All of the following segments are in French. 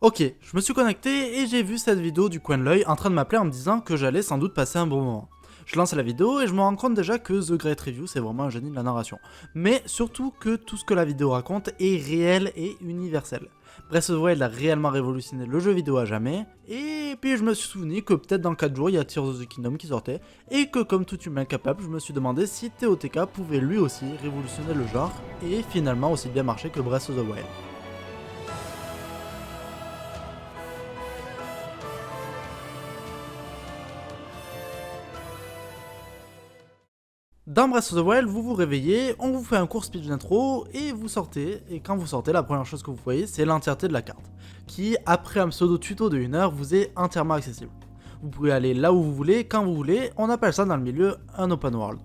Ok, je me suis connecté et j'ai vu cette vidéo du coin de l'œil en train de m'appeler en me disant que j'allais sans doute passer un bon moment. Je lance la vidéo et je me rends compte déjà que The Great Review c'est vraiment un génie de la narration. Mais surtout que tout ce que la vidéo raconte est réel et universel. Breath of the Wild a réellement révolutionné le jeu vidéo à jamais, et puis je me suis souvenu que peut-être dans 4 jours il y a Tears of the Kingdom qui sortait, et que comme tout humain capable, je me suis demandé si TOTK pouvait lui aussi révolutionner le genre, et finalement aussi bien marcher que Breath of the Wild. Dans Breath of the Wild, vous vous réveillez, on vous fait un court speech d'intro et vous sortez. Et quand vous sortez, la première chose que vous voyez, c'est l'entièreté de la carte, qui, après un pseudo tuto de 1 heure, vous est entièrement accessible. Vous pouvez aller là où vous voulez, quand vous voulez, on appelle ça dans le milieu un open world.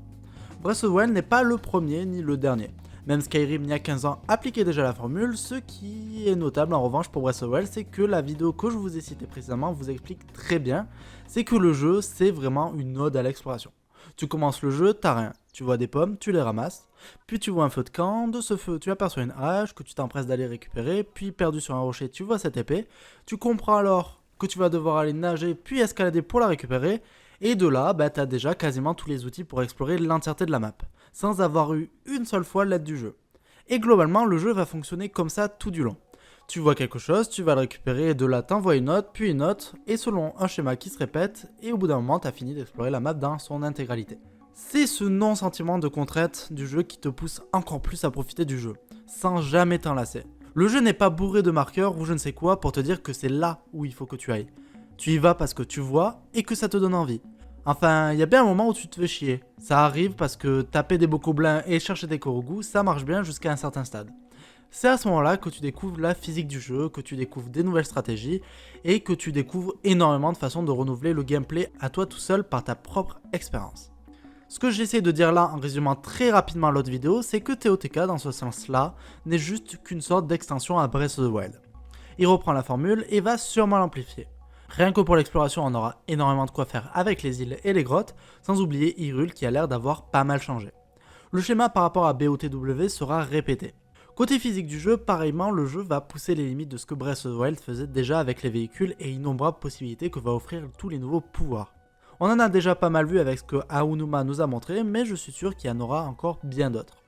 Breath of the Wild n'est pas le premier ni le dernier. Même Skyrim, il y a 15 ans, appliquait déjà la formule. Ce qui est notable en revanche pour Breath of the Wild, c'est que la vidéo que je vous ai citée précédemment vous explique très bien, c'est que le jeu, c'est vraiment une ode à l'exploration. Tu commences le jeu, t'as rien. Tu vois des pommes, tu les ramasses. Puis tu vois un feu de camp, de ce feu tu aperçois une hache que tu t'empresses d'aller récupérer. Puis perdu sur un rocher, tu vois cette épée. Tu comprends alors que tu vas devoir aller nager puis escalader pour la récupérer. Et de là, t'as déjà quasiment tous les outils pour explorer l'entièreté de la map, sans avoir eu une seule fois l'aide du jeu. Et globalement, le jeu va fonctionner comme ça tout du long. Tu vois quelque chose, tu vas le récupérer, et de là t'envoies une autre, puis une autre, et selon un schéma qui se répète, et au bout d'un moment t'as fini d'explorer la map dans son intégralité. C'est ce non-sentiment de contrainte du jeu qui te pousse encore plus à profiter du jeu, sans jamais t'enlacer. Le jeu n'est pas bourré de marqueurs ou je ne sais quoi pour te dire que c'est là où il faut que tu ailles. Tu y vas parce que tu vois et que ça te donne envie. Enfin, il y a bien un moment où tu te fais chier. Ça arrive parce que taper des bokoblins et chercher des korogus, ça marche bien jusqu'à un certain stade. C'est à ce moment-là que tu découvres la physique du jeu, que tu découvres des nouvelles stratégies et que tu découvres énormément de façons de renouveler le gameplay à toi tout seul par ta propre expérience. Ce que j'essaie de dire là en résumant très rapidement l'autre vidéo, c'est que TOTK dans ce sens-là n'est juste qu'une sorte d'extension à Breath of the Wild. Il reprend la formule et va sûrement l'amplifier. Rien que pour l'exploration, on aura énormément de quoi faire avec les îles et les grottes, sans oublier Hyrule qui a l'air d'avoir pas mal changé. Le schéma par rapport à BOTW sera répété. Côté physique du jeu, pareillement, le jeu va pousser les limites de ce que Breath of the Wild faisait déjà avec les véhicules et innombrables possibilités que va offrir tous les nouveaux pouvoirs. On en a déjà pas mal vu avec ce que Aonuma nous a montré, mais je suis sûr qu'il y en aura encore bien d'autres.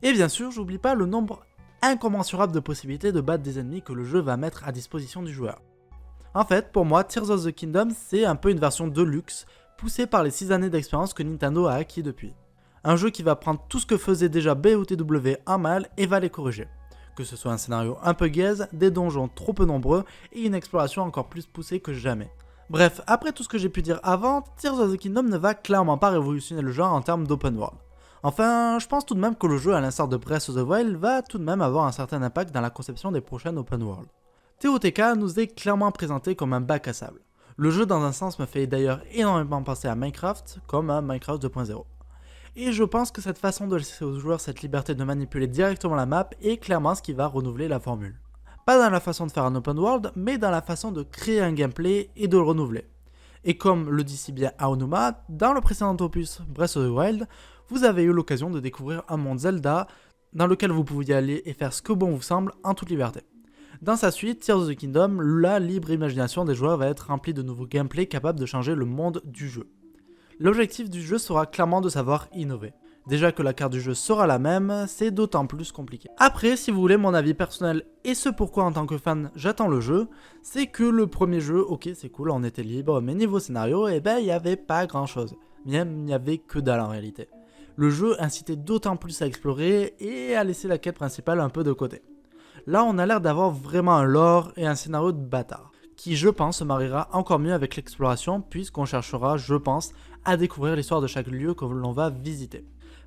Et bien sûr, j'oublie pas le nombre incommensurable de possibilités de battre des ennemis que le jeu va mettre à disposition du joueur. En fait, pour moi, Tears of the Kingdom, c'est un peu une version de luxe, poussée par les 6 années d'expérience que Nintendo a acquis depuis. Un jeu qui va prendre tout ce que faisait déjà BOTW en mal et va les corriger. Que ce soit un scénario un peu gaze, des donjons trop peu nombreux et une exploration encore plus poussée que jamais. Bref, après tout ce que j'ai pu dire avant, Tears of the Kingdom ne va clairement pas révolutionner le genre en termes d'open world. Enfin, je pense tout de même que le jeu, à l'instar de Breath of the Wild, va tout de même avoir un certain impact dans la conception des prochaines open world. TOTK nous est clairement présenté comme un bac à sable. Le jeu dans un sens me fait d'ailleurs énormément penser à Minecraft, comme à Minecraft 2.0. Et je pense que cette façon de laisser aux joueurs cette liberté de manipuler directement la map est clairement ce qui va renouveler la formule. Pas dans la façon de faire un open world, mais dans la façon de créer un gameplay et de le renouveler. Et comme le dit si bien Aonuma, dans le précédent opus Breath of the Wild, vous avez eu l'occasion de découvrir un monde Zelda dans lequel vous pouviez aller et faire ce que bon vous semble en toute liberté. Dans sa suite, Tears of the Kingdom, la libre imagination des joueurs va être remplie de nouveaux gameplays capables de changer le monde du jeu. L'objectif du jeu sera clairement de savoir innover. Déjà que la carte du jeu sera la même, c'est d'autant plus compliqué. Après, si vous voulez mon avis personnel et ce pourquoi en tant que fan j'attends le jeu, c'est que le premier jeu, ok c'est cool, on était libre, mais niveau scénario, il n'y avait pas grand chose. Même il n'y avait que dalle en réalité. Le jeu incitait d'autant plus à explorer et à laisser la quête principale un peu de côté. Là on a l'air d'avoir vraiment un lore et un scénario de bâtard, qui je pense se mariera encore mieux avec l'exploration puisqu'on cherchera, je pense, à découvrir l'histoire de chaque lieu que l'on va visiter.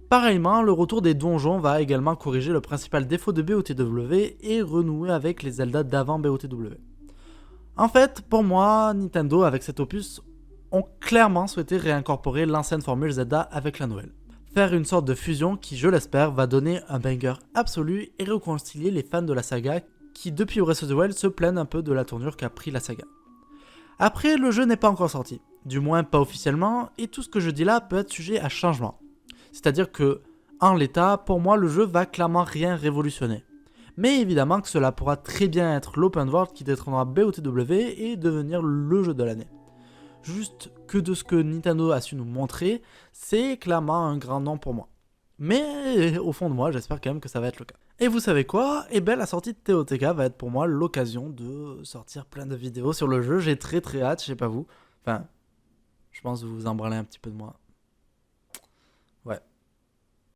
Pareillement, le retour des donjons va également corriger le principal défaut de BOTW et renouer avec les Zelda d'avant BOTW. En fait, pour moi, Nintendo avec cet opus ont clairement souhaité réincorporer l'ancienne formule Zelda avec la nouvelle. Faire une sorte de fusion qui, je l'espère, va donner un banger absolu et réconcilier les fans de la saga qui, depuis Breath of the Wild, se plaignent un peu de la tournure qu'a pris la saga. Après, le jeu n'est pas encore sorti, du moins pas officiellement, et tout ce que je dis là peut être sujet à changement. C'est-à-dire que, en l'état, pour moi, le jeu va clairement rien révolutionner. Mais évidemment que cela pourra très bien être l'open world qui détrônera BOTW et devenir le jeu de l'année. Juste que de ce que Nintendo a su nous montrer, c'est clairement un grand nom pour moi. Mais au fond de moi, j'espère quand même que ça va être le cas. Et vous savez quoi? Eh ben la sortie de TOTK va être pour moi l'occasion de sortir plein de vidéos sur le jeu. J'ai très hâte, je sais pas vous. Enfin, je pense que vous vous en branlez un petit peu de moi.